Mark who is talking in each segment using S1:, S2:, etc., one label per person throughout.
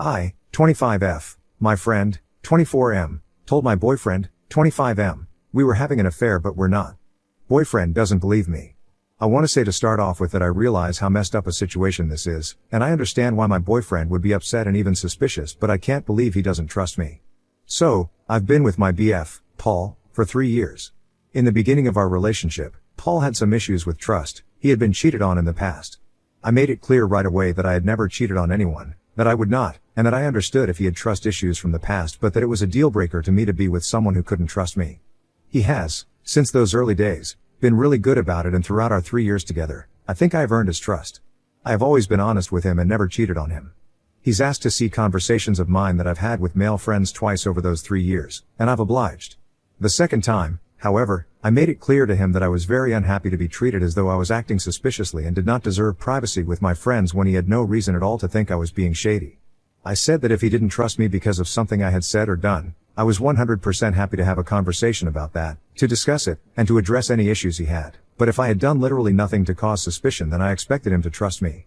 S1: I, 25F, my friend, 24M, told my boyfriend, 25M, we were having an affair but we're not. Boyfriend doesn't believe me. I want to say to start off with that I realize how messed up a situation this is, and I understand why my boyfriend would be upset and even suspicious, but I can't believe he doesn't trust me. So, I've been with my BF, Paul, for 3 years. In the beginning of our relationship, Paul had some issues with trust. He had been cheated on in the past. I made it clear right away that I had never cheated on anyone, that I would not, and that I understood if he had trust issues from the past, but that it was a deal breaker to me to be with someone who couldn't trust me. He has, since those early days, been really good about it, and throughout our 3 years together, I think I have earned his trust. I have always been honest with him and never cheated on him. He's asked to see conversations of mine that I've had with male friends twice over those 3 years, and I've obliged. The second time, however, I made it clear to him that I was very unhappy to be treated as though I was acting suspiciously and did not deserve privacy with my friends when he had no reason at all to think I was being shady. I said that if he didn't trust me because of something I had said or done, I was 100% happy to have a conversation about that, to discuss it, and to address any issues he had. But if I had done literally nothing to cause suspicion, then I expected him to trust me.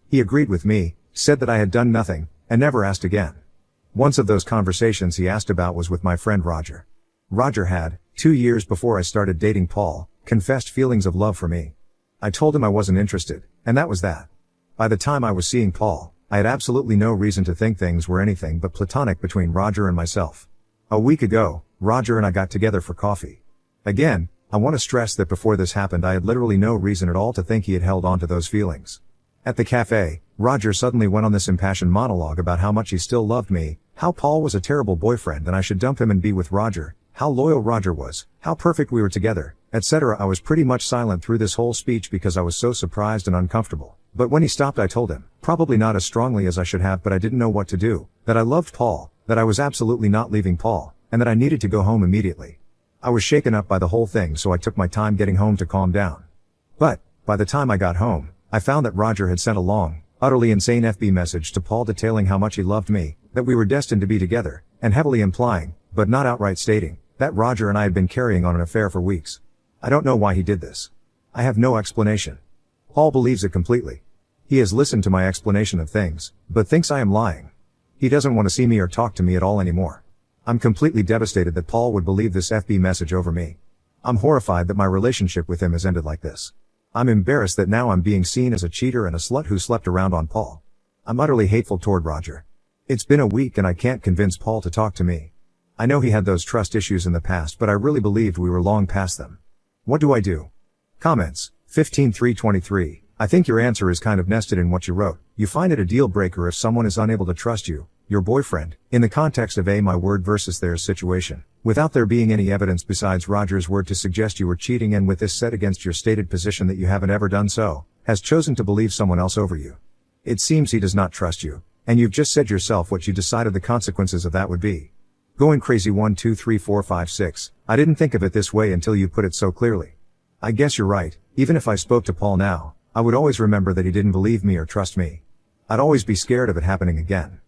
S1: He agreed with me, said that I had done nothing, and never asked again. Once of those conversations he asked about was with my friend Roger. Roger had, 2 years before I started dating Paul, confessed feelings of love for me. I told him I wasn't interested, and that was that. By the time I was seeing Paul, I had absolutely no reason to think things were anything but platonic between Roger and myself. A week ago, Roger and I got together for coffee. Again, I want to stress that before this happened I had literally no reason at all to think he had held on to those feelings. At the cafe, Roger suddenly went on this impassioned monologue about how much he still loved me, how Paul was a terrible boyfriend and I should dump him and be with Roger, how loyal Roger was, how perfect we were together, etc. I was pretty much silent through this whole speech because I was so surprised and uncomfortable. But when he stopped I told him, probably not as strongly as I should have, but I didn't know what to do, that I loved Paul, that I was absolutely not leaving Paul, and that I needed to go home immediately. I was shaken up by the whole thing, so I took my time getting home to calm down. But, by the time I got home, I found that Roger had sent a long, utterly insane FB message to Paul detailing how much he loved me, that we were destined to be together, and heavily implying, but not outright stating, that Roger and I had been carrying on an affair for weeks. I don't know why he did this. I have no explanation. Paul believes it completely. He has listened to my explanation of things, but thinks I am lying. He doesn't want to see me or talk to me at all anymore. I'm completely devastated that Paul would believe this FB message over me. I'm horrified that my relationship with him has ended like this. I'm embarrassed that now I'm being seen as a cheater and a slut who slept around on Paul. I'm utterly hateful toward Roger. It's been a week and I can't convince Paul to talk to me. I know he had those trust issues in the past, but I really believed we were long past them. What do I do? Comments, 15-3-23. I think your answer is kind of nested in what you wrote. You find it a deal breaker if someone is unable to trust you, your boyfriend, in the context of my word versus theirs situation, without there being any evidence besides Roger's word to suggest you were cheating, and with this set against your stated position that you haven't ever done so, has chosen to believe someone else over you. It seems he does not trust you, and you've just said yourself what you decided the consequences of that would be. Going crazy 1 2 3 4 5 6. I didn't think of it this way until you put it so clearly. I guess you're right. Even if I spoke to Paul now, I would always remember that he didn't believe me or trust me. I'd always be scared of it happening again.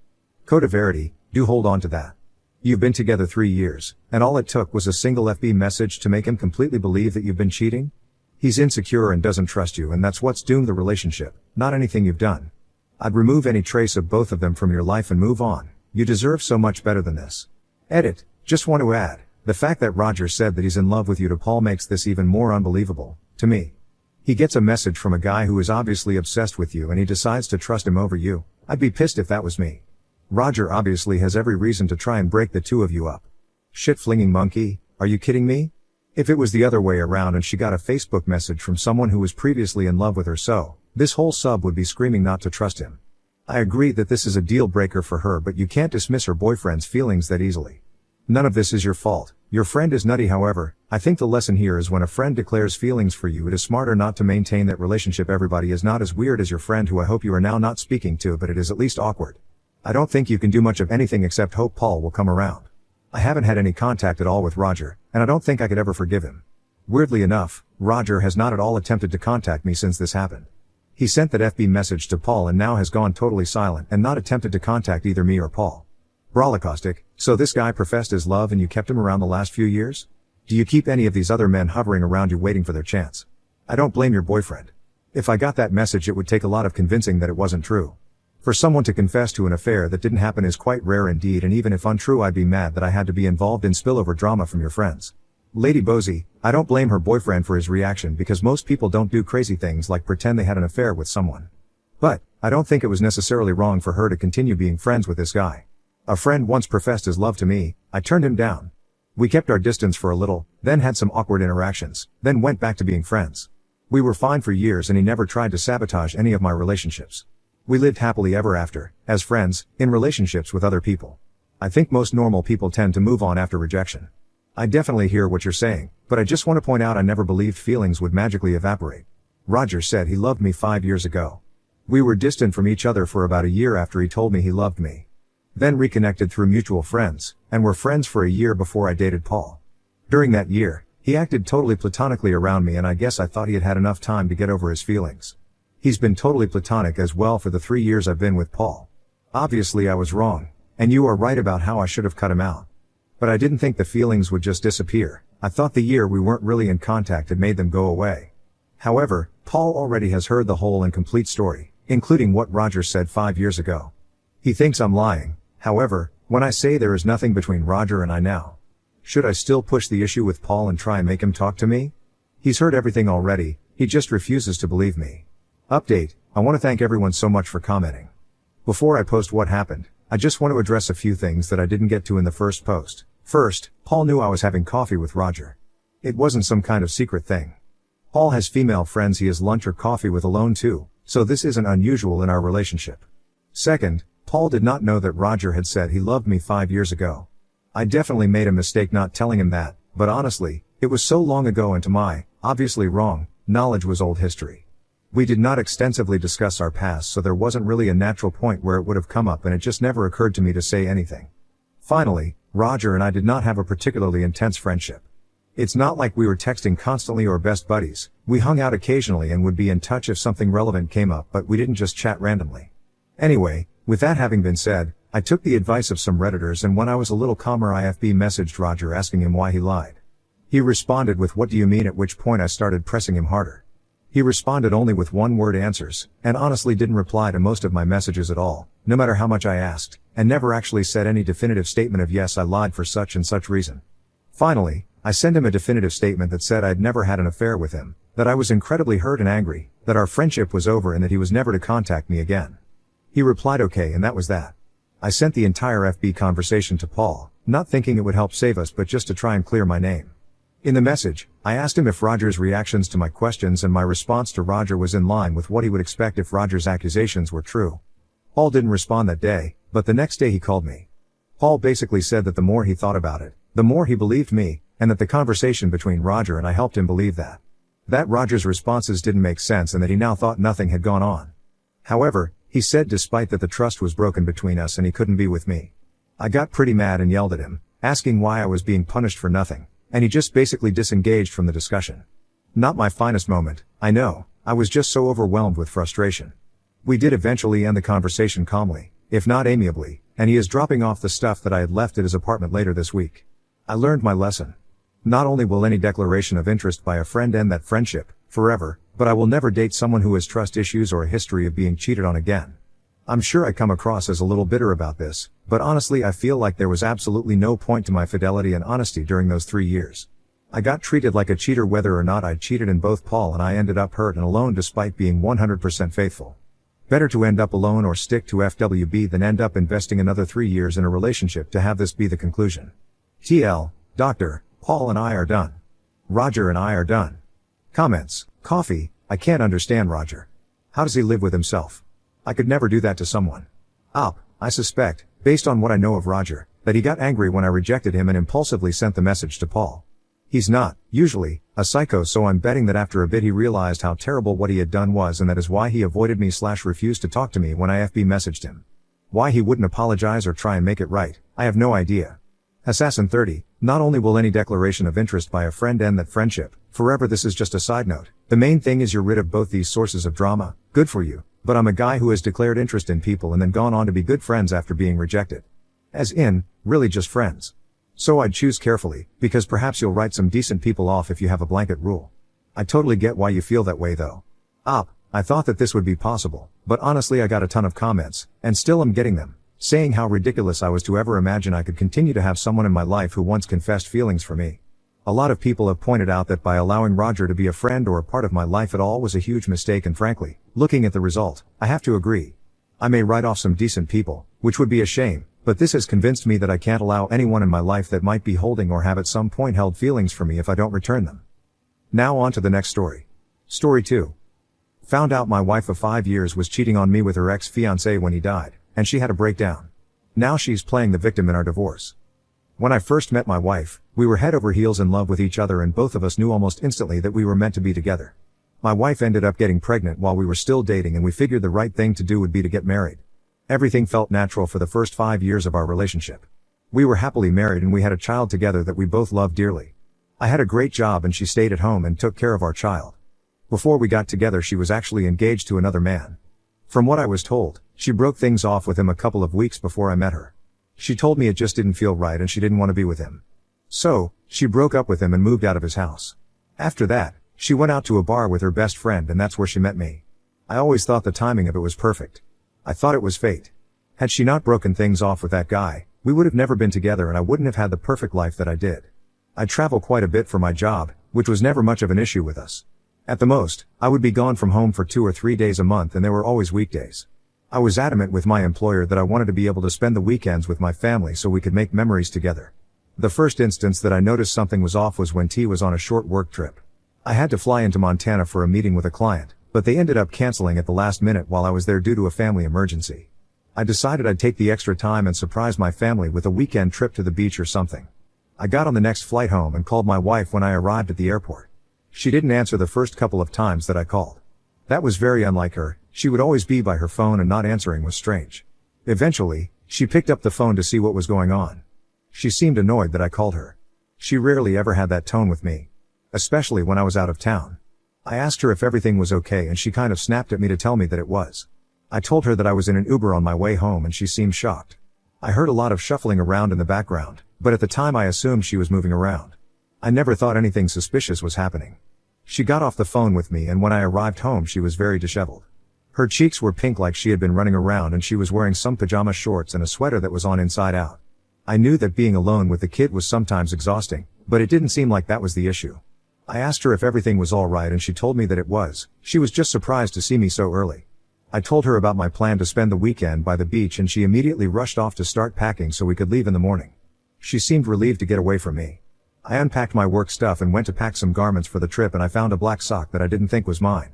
S1: Code of Verity, do hold on to that. You've been together 3 years, and all it took was a single FB message to make him completely believe that you've been cheating? He's insecure and doesn't trust you, and that's what's doomed the relationship, not anything you've done. I'd remove any trace of both of them from your life and move on. You deserve so much better than this. Edit. Just want to add, the fact that Roger said that he's in love with you to Paul makes this even more unbelievable, to me. He gets a message from a guy who is obviously obsessed with you and he decides to trust him over you. I'd be pissed if that was me. Roger obviously has every reason to try and break the two of you up. Shit-flinging monkey, are you kidding me? If it was the other way around and she got a Facebook message from someone who was previously in love with her, so, this whole sub would be screaming not to trust him. I agree that this is a deal breaker for her, but you can't dismiss her boyfriend's feelings that easily. None of this is your fault. Your friend is nutty. However, I think the lesson here is when a friend declares feelings for you, it is smarter not to maintain that relationship. Everybody is not as weird as your friend who I hope you are now not speaking to, but it is at least awkward. I don't think you can do much of anything except hope Paul will come around. I haven't had any contact at all with Roger, and I don't think I could ever forgive him. Weirdly enough, Roger has not at all attempted to contact me since this happened. He sent that FB message to Paul and now has gone totally silent and not attempted to contact either me or Paul. Brawlacaustic, so this guy professed his love and you kept him around the last few years? Do you keep any of these other men hovering around you waiting for their chance? I don't blame your boyfriend. If I got that message, it would take a lot of convincing that it wasn't true. For someone to confess to an affair that didn't happen is quite rare indeed, and even if untrue, I'd be mad that I had to be involved in spillover drama from your friends. Lady Bosie, I don't blame her boyfriend for his reaction because most people don't do crazy things like pretend they had an affair with someone. But, I don't think it was necessarily wrong for her to continue being friends with this guy. A friend once professed his love to me, I turned him down. We kept our distance for a little, then had some awkward interactions, then went back to being friends. We were fine for years and he never tried to sabotage any of my relationships. We lived happily ever after, as friends, in relationships with other people. I think most normal people tend to move on after rejection. I definitely hear what you're saying, but I just want to point out I never believed feelings would magically evaporate. Roger said he loved me 5 years ago. We were distant from each other for about a year after he told me he loved me. Then reconnected through mutual friends, and were friends for a year before I dated Paul. During that year, he acted totally platonically around me, and I guess I thought he had had enough time to get over his feelings. He's been totally platonic as well for the 3 years I've been with Paul. Obviously I was wrong, and you are right about how I should have cut him out. But I didn't think the feelings would just disappear. I thought the year we weren't really in contact had made them go away. However, Paul already has heard the whole and complete story, including what Roger said 5 years ago. He thinks I'm lying, however, when I say there is nothing between Roger and I now. Should I still push the issue with Paul and try and make him talk to me? He's heard everything already, he just refuses to believe me. Update, I want to thank everyone so much for commenting. Before I post what happened, I just want to address a few things that I didn't get to in the first post. First, Paul knew I was having coffee with Roger. It wasn't some kind of secret thing. Paul has female friends he has lunch or coffee with alone too, so this isn't unusual in our relationship. Second, Paul did not know that Roger had said he loved me 5 years ago. I definitely made a mistake not telling him that, but honestly, it was so long ago and to my, obviously wrong, knowledge was old history. We did not extensively discuss our past, so there wasn't really a natural point where it would have come up, and it just never occurred to me to say anything. Finally, Roger and I did not have a particularly intense friendship. It's not like we were texting constantly or best buddies. We hung out occasionally and would be in touch if something relevant came up, but we didn't just chat randomly. Anyway, with that having been said, I took the advice of some Redditors, and when I was a little calmer IFB messaged Roger asking him why he lied. He responded with "What do you mean?" at which point I started pressing him harder. He responded only with one-word answers, and honestly didn't reply to most of my messages at all, no matter how much I asked, and never actually said any definitive statement of yes I lied for such and such reason. Finally, I sent him a definitive statement that said I'd never had an affair with him, that I was incredibly hurt and angry, that our friendship was over and that he was never to contact me again. He replied okay, and that was that. I sent the entire FB conversation to Paul, not thinking it would help save us but just to try and clear my name. In the message, I asked him if Roger's reactions to my questions and my response to Roger was in line with what he would expect if Roger's accusations were true. Paul didn't respond that day, but the next day he called me. Paul basically said that the more he thought about it, the more he believed me, and that the conversation between Roger and I helped him believe that. That Roger's responses didn't make sense and that he now thought nothing had gone on. However, he said despite that the trust was broken between us and he couldn't be with me. I got pretty mad and yelled at him, asking why I was being punished for nothing. And he just basically disengaged from the discussion. Not my finest moment, I know, I was just so overwhelmed with frustration. We did eventually end the conversation calmly, if not amiably, and he is dropping off the stuff that I had left at his apartment later this week. I learned my lesson. Not only will any declaration of interest by a friend end that friendship, forever, but I will never date someone who has trust issues or a history of being cheated on again. I'm sure I come across as a little bitter about this, but honestly I feel like there was absolutely no point to my fidelity and honesty during those 3 years. I got treated like a cheater whether or not I cheated, and both Paul and I ended up hurt and alone despite being 100% faithful. Better to end up alone or stick to FWB than end up investing another 3 years in a relationship to have this be the conclusion. TL, Doctor, Paul and I are done. Roger and I are done. Comments, coffee, I can't understand Roger. How does he live with himself? I could never do that to someone. I suspect, based on what I know of Roger, that he got angry when I rejected him and impulsively sent the message to Paul. He's not, usually, a psycho, so I'm betting that after a bit he realized how terrible what he had done was, and that is why he avoided me / refused to talk to me when I FB messaged him. Why he wouldn't apologize or try and make it right, I have no idea. Assassin 30, not only will any declaration of interest by a friend end that friendship, forever, this is just a side note. The main thing is you're rid of both these sources of drama, good for you. But I'm a guy who has declared interest in people and then gone on to be good friends after being rejected. As in, really just friends. So I'd choose carefully, because perhaps you'll write some decent people off if you have a blanket rule. I totally get why you feel that way though. I thought that this would be possible, but honestly I got a ton of comments, and still am getting them, saying how ridiculous I was to ever imagine I could continue to have someone in my life who once confessed feelings for me. A lot of people have pointed out that by allowing Roger to be a friend or a part of my life at all was a huge mistake, and frankly, looking at the result, I have to agree. I may write off some decent people, which would be a shame, but this has convinced me that I can't allow anyone in my life that might be holding or have at some point held feelings for me if I don't return them. Now on to the next story. Story 2. Found out my wife of 5 years was cheating on me with her ex-fiancé when he died, and she had a breakdown. Now she's playing the victim in our divorce. When I first met my wife, we were head over heels in love with each other, and both of us knew almost instantly that we were meant to be together. My wife ended up getting pregnant while we were still dating, and we figured the right thing to do would be to get married. Everything felt natural for the first 5 years of our relationship. We were happily married and we had a child together that we both loved dearly. I had a great job and she stayed at home and took care of our child. Before we got together she was actually engaged to another man. From what I was told, she broke things off with him a couple of weeks before I met her. She told me it just didn't feel right and she didn't want to be with him. So, she broke up with him and moved out of his house. After that, she went out to a bar with her best friend and that's where she met me. I always thought the timing of it was perfect. I thought it was fate. Had she not broken things off with that guy, we would have never been together and I wouldn't have had the perfect life that I did. I travel quite a bit for my job, which was never much of an issue with us. At the most, I would be gone from home for 2 or 3 days a month and there were always weekdays. I was adamant with my employer that I wanted to be able to spend the weekends with my family so we could make memories together. The first instance that I noticed something was off was when T was on a short work trip. I had to fly into Montana for a meeting with a client, but they ended up canceling at the last minute while I was there due to a family emergency. I decided I'd take the extra time and surprise my family with a weekend trip to the beach or something. I got on the next flight home and called my wife when I arrived at the airport. She didn't answer the first couple of times that I called. That was very unlike her. She would always be by her phone and not answering was strange. Eventually, she picked up the phone to see what was going on. She seemed annoyed that I called her. She rarely ever had that tone with me. Especially when I was out of town. I asked her if everything was okay and she kind of snapped at me to tell me that it was. I told her that I was in an Uber on my way home and she seemed shocked. I heard a lot of shuffling around in the background, but at the time I assumed she was moving around. I never thought anything suspicious was happening. She got off the phone with me and when I arrived home she was very disheveled. Her cheeks were pink like she had been running around and she was wearing some pajama shorts and a sweater that was on inside out. I knew that being alone with the kid was sometimes exhausting, but it didn't seem like that was the issue. I asked her if everything was alright and she told me that it was. She was just surprised to see me so early. I told her about my plan to spend the weekend by the beach and she immediately rushed off to start packing so we could leave in the morning. She seemed relieved to get away from me. I unpacked my work stuff and went to pack some garments for the trip and I found a black sock that I didn't think was mine.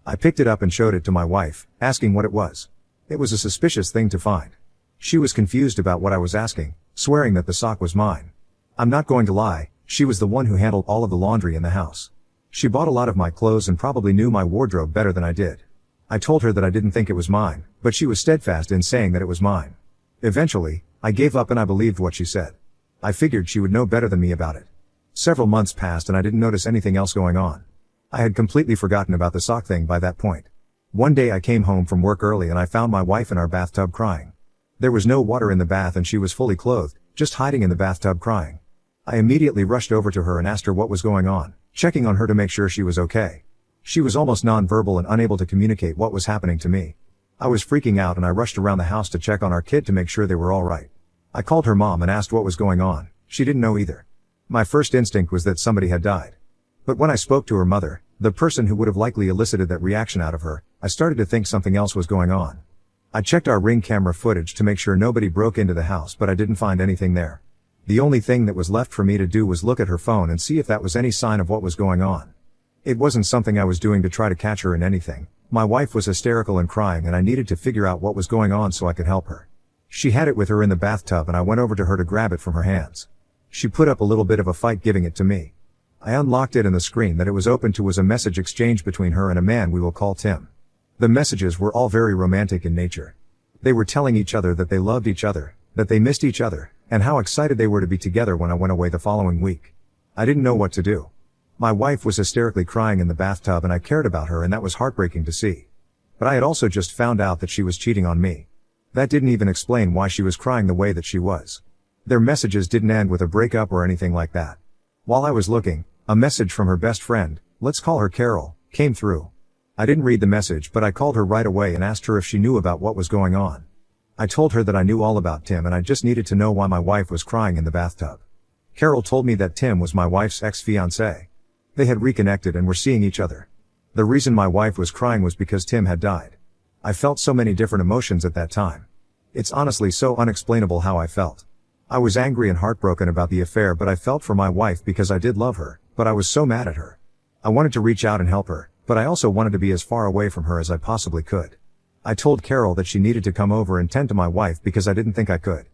S1: I picked it up and showed it to my wife, asking what it was. It was a suspicious thing to find. She was confused about what I was asking, swearing that the sock was mine. I'm not going to lie, she was the one who handled all of the laundry in the house. She bought a lot of my clothes and probably knew my wardrobe better than I did. I told her that I didn't think it was mine, but she was steadfast in saying that it was mine. Eventually, I gave up and I believed what she said. I figured she would know better than me about it. Several months passed and I didn't notice anything else going on. I had completely forgotten about the sock thing by that point. One day I came home from work early and I found my wife in our bathtub crying. There was no water in the bath and she was fully clothed, just hiding in the bathtub crying. I immediately rushed over to her and asked her what was going on, checking on her to make sure she was okay. She was almost nonverbal and unable to communicate what was happening to me. I was freaking out and I rushed around the house to check on our kid to make sure they were all right. I called her mom and asked what was going on. She didn't know either. My first instinct was that somebody had died. But when I spoke to her mother, the person who would have likely elicited that reaction out of her, I started to think something else was going on. I checked our Ring camera footage to make sure nobody broke into the house, but I didn't find anything there. The only thing that was left for me to do was look at her phone and see if that was any sign of what was going on. It wasn't something I was doing to try to catch her in anything. My wife was hysterical and crying and I needed to figure out what was going on so I could help her. She had it with her in the bathtub and I went over to her to grab it from her hands. She put up a little bit of a fight giving it to me. I unlocked it and the screen that it was open to was a message exchange between her and a man we will call Tim. The messages were all very romantic in nature. They were telling each other that they loved each other, that they missed each other, and how excited they were to be together when I went away the following week. I didn't know what to do. My wife was hysterically crying in the bathtub and I cared about her and that was heartbreaking to see. But I had also just found out that she was cheating on me. That didn't even explain why she was crying the way that she was. Their messages didn't end with a breakup or anything like that. While I was looking, a message from her best friend, let's call her Carol, came through. I didn't read the message, but I called her right away and asked her if she knew about what was going on. I told her that I knew all about Tim and I just needed to know why my wife was crying in the bathtub. Carol told me that Tim was my wife's ex-fiancé. They had reconnected and were seeing each other. The reason my wife was crying was because Tim had died. I felt so many different emotions at that time. It's honestly so unexplainable how I felt. I was angry and heartbroken about the affair, but I felt for my wife because I did love her, but I was so mad at her. I wanted to reach out and help her, but I also wanted to be as far away from her as I possibly could. I told Carol that she needed to come over and tend to my wife because I didn't think I could.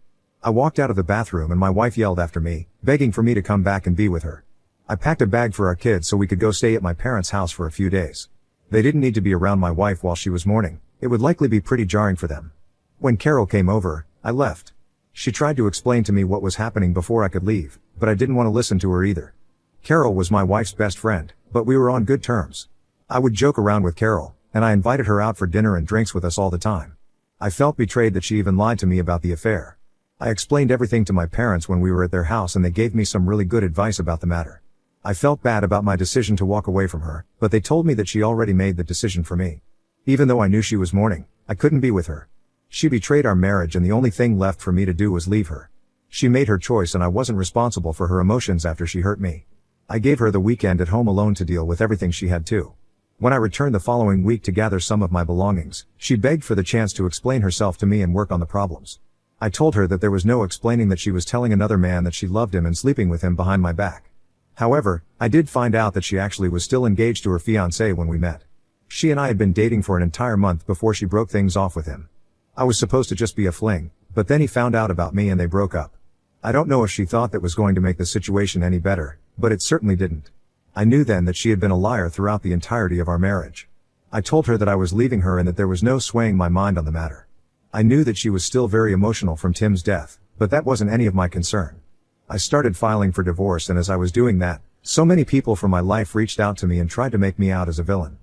S1: I walked out of the bathroom and my wife yelled after me, begging for me to come back and be with her. I packed a bag for our kids so we could go stay at my parents' house for a few days. They didn't need to be around my wife while she was mourning. It would likely be pretty jarring for them. When Carol came over, I left. She tried to explain to me what was happening before I could leave, but I didn't want to listen to her either. Carol was my wife's best friend, but we were on good terms. I would joke around with Carol, and I invited her out for dinner and drinks with us all the time. I felt betrayed that she even lied to me about the affair. I explained everything to my parents when we were at their house and they gave me some really good advice about the matter. I felt bad about my decision to walk away from her, but they told me that she already made the decision for me. Even though I knew she was mourning, I couldn't be with her. She betrayed our marriage and the only thing left for me to do was leave her. She made her choice and I wasn't responsible for her emotions after she hurt me. I gave her the weekend at home alone to deal with everything she had too. When I returned the following week to gather some of my belongings, she begged for the chance to explain herself to me and work on the problems. I told her that there was no explaining that she was telling another man that she loved him and sleeping with him behind my back. However, I did find out that she actually was still engaged to her fiancé when we met. She and I had been dating for an entire month before she broke things off with him. I was supposed to just be a fling, but then he found out about me and they broke up. I don't know if she thought that was going to make the situation any better, but it certainly didn't. I knew then that she had been a liar throughout the entirety of our marriage. I told her that I was leaving her and that there was no swaying my mind on the matter. I knew that she was still very emotional from Tim's death, but that wasn't any of my concern. I started filing for divorce, and as I was doing that, so many people from my life reached out to me and tried to make me out as a villain.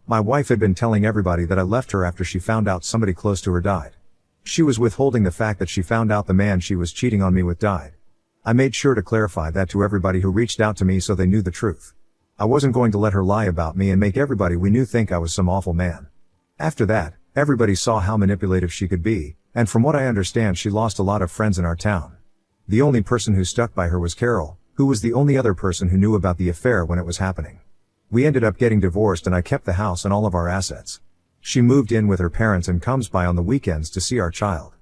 S1: My wife had been telling everybody that I left her after she found out somebody close to her died. She was withholding the fact that she found out the man she was cheating on me with died. I made sure to clarify that to everybody who reached out to me so they knew the truth. I wasn't going to let her lie about me and make everybody we knew think I was some awful man. After that, everybody saw how manipulative she could be, and from what I understand she lost a lot of friends in our town. The only person who stuck by her was Carol, who was the only other person who knew about the affair when it was happening. We ended up getting divorced and I kept the house and all of our assets. She moved in with her parents and comes by on the weekends to see our child.